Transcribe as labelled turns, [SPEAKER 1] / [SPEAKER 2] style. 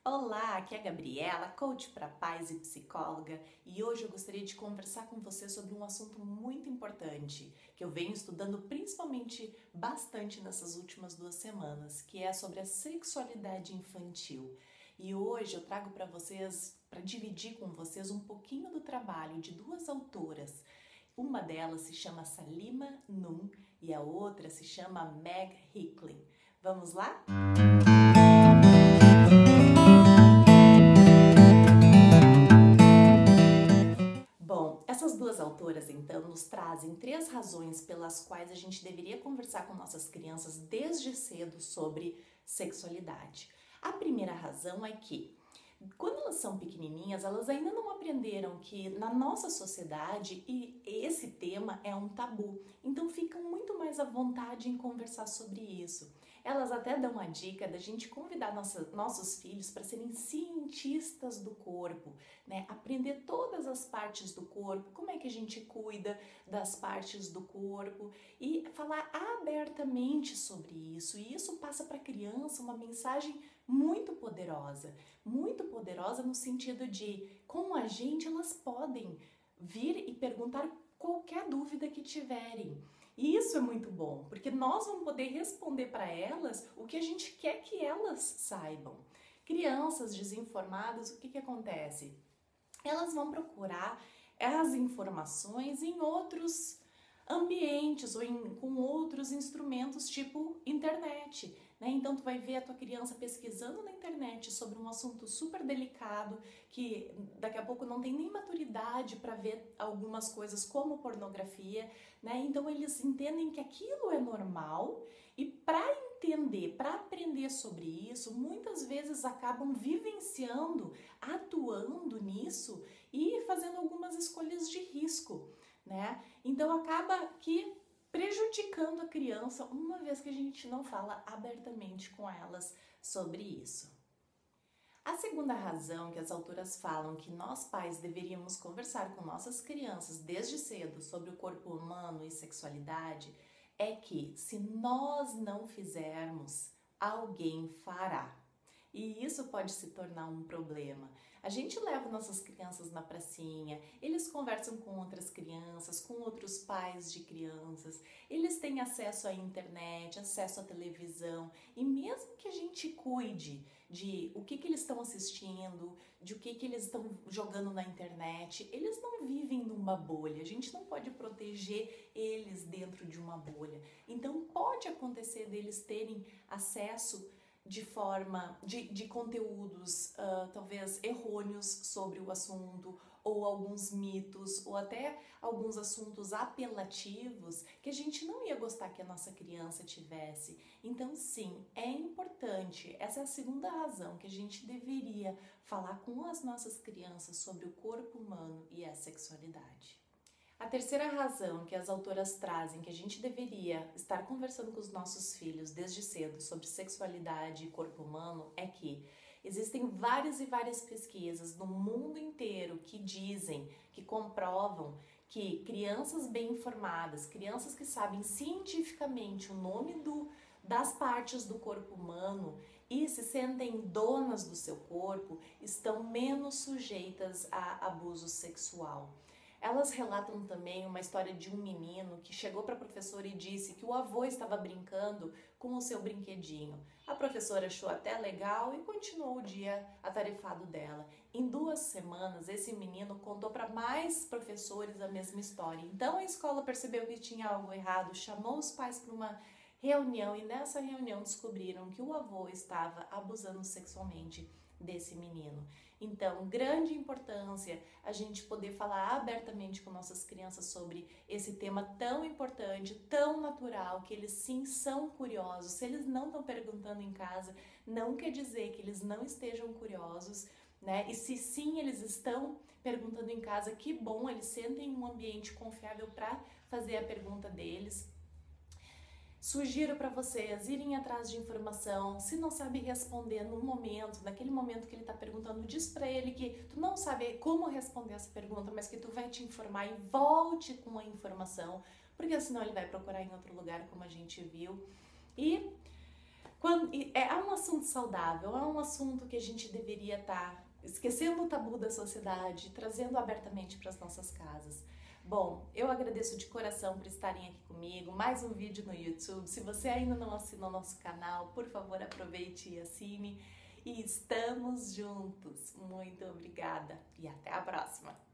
[SPEAKER 1] Olá, aqui é a Gabriela, coach para pais e psicóloga, e hoje eu gostaria de conversar com você sobre um assunto muito importante que eu venho estudando principalmente bastante nessas últimas 2 semanas, que é sobre a sexualidade infantil. E hoje eu trago para vocês, para dividir com vocês um pouquinho do trabalho de duas autoras. Uma delas se chama Salima Noon e a outra se chama Meg Hicklin. Vamos lá? Bom, essas duas autoras então nos trazem 3 razões pelas quais a gente deveria conversar com nossas crianças desde cedo sobre sexualidade. A primeira razão é que quando elas são pequenininhas, elas ainda não aprenderam que na nossa sociedade esse tema é um tabu. Então ficam muito mais à vontade em conversar sobre isso. Elas até dão a dica da gente convidar nossos filhos para serem cientistas do corpo, né? Aprender todas as partes do corpo, como é que a gente cuida das partes do corpo e falar abertamente sobre isso. E isso passa para a criança uma mensagem muito poderosa no sentido de, com a gente, elas podem vir e perguntar qualquer dúvida que tiverem. E isso é muito bom, porque nós vamos poder responder para elas o que a gente quer que elas saibam. Crianças desinformadas, o que acontece? Elas vão procurar as informações em outros ambientes ou com outros instrumentos tipo internet, né? Então tu vai ver a tua criança pesquisando na internet sobre um assunto super delicado que daqui a pouco não tem nem maturidade para ver algumas coisas como pornografia, né? Então eles entendem que aquilo é normal e para entender, para aprender sobre isso, muitas vezes acabam vivenciando, atuando nisso e fazendo algumas escolhas de risco, né? Então acaba que prejudicando a criança uma vez que a gente não fala abertamente com elas sobre isso. A segunda razão que as autoras falam que nós pais deveríamos conversar com nossas crianças desde cedo sobre o corpo humano e sexualidade é que se nós não fizermos, alguém fará. E isso pode se tornar um problema. A gente leva nossas crianças na pracinha, eles conversam com outras crianças, com outros pais de crianças, eles têm acesso à internet, acesso à televisão, e mesmo que a gente cuide de o que eles estão assistindo, de o que eles estão jogando na internet, eles não vivem numa bolha, a gente não pode proteger eles dentro de uma bolha. Então pode acontecer deles terem acesso de conteúdos talvez errôneos sobre o assunto, ou alguns mitos, ou até alguns assuntos apelativos que a gente não ia gostar que a nossa criança tivesse. Então sim, é importante, essa é a segunda razão que a gente deveria falar com as nossas crianças sobre o corpo humano e a sexualidade. A terceira razão que as autoras trazem que a gente deveria estar conversando com os nossos filhos desde cedo sobre sexualidade e corpo humano é que existem várias e várias pesquisas no mundo inteiro que dizem, que comprovam que crianças bem informadas, crianças que sabem cientificamente o nome das partes do corpo humano e se sentem donas do seu corpo, estão menos sujeitas a abuso sexual. Elas relatam também uma história de um menino que chegou para a professora e disse que o avô estava brincando com o seu brinquedinho. A professora achou até legal e continuou o dia atarefado dela. Em 2 semanas, esse menino contou para mais professores a mesma história. Então a escola percebeu que tinha algo errado, chamou os pais para uma reunião e nessa reunião descobriram que o avô estava abusando sexualmente desse menino. Então, grande importância a gente poder falar abertamente com nossas crianças sobre esse tema tão importante, tão natural, que eles sim são curiosos. Se eles não estão perguntando em casa, não quer dizer que eles não estejam curiosos, né? E se sim eles estão perguntando em casa, que bom, eles sentem um ambiente confiável para fazer a pergunta deles. Sugiro para vocês irem atrás de informação. Se não sabe responder no momento, naquele momento que ele está perguntando, diz para ele que tu não sabe como responder essa pergunta, mas que tu vai te informar e volte com a informação, porque senão ele vai procurar em outro lugar, como a gente viu. E É um assunto saudável, é um assunto que a gente deveria estar esquecendo o tabu da sociedade, trazendo abertamente para as nossas casas. Bom, eu agradeço de coração por estarem aqui comigo, mais um vídeo no YouTube. Se você ainda não assinou nosso canal, por favor aproveite e assine. E estamos juntos. Muito obrigada e até a próxima!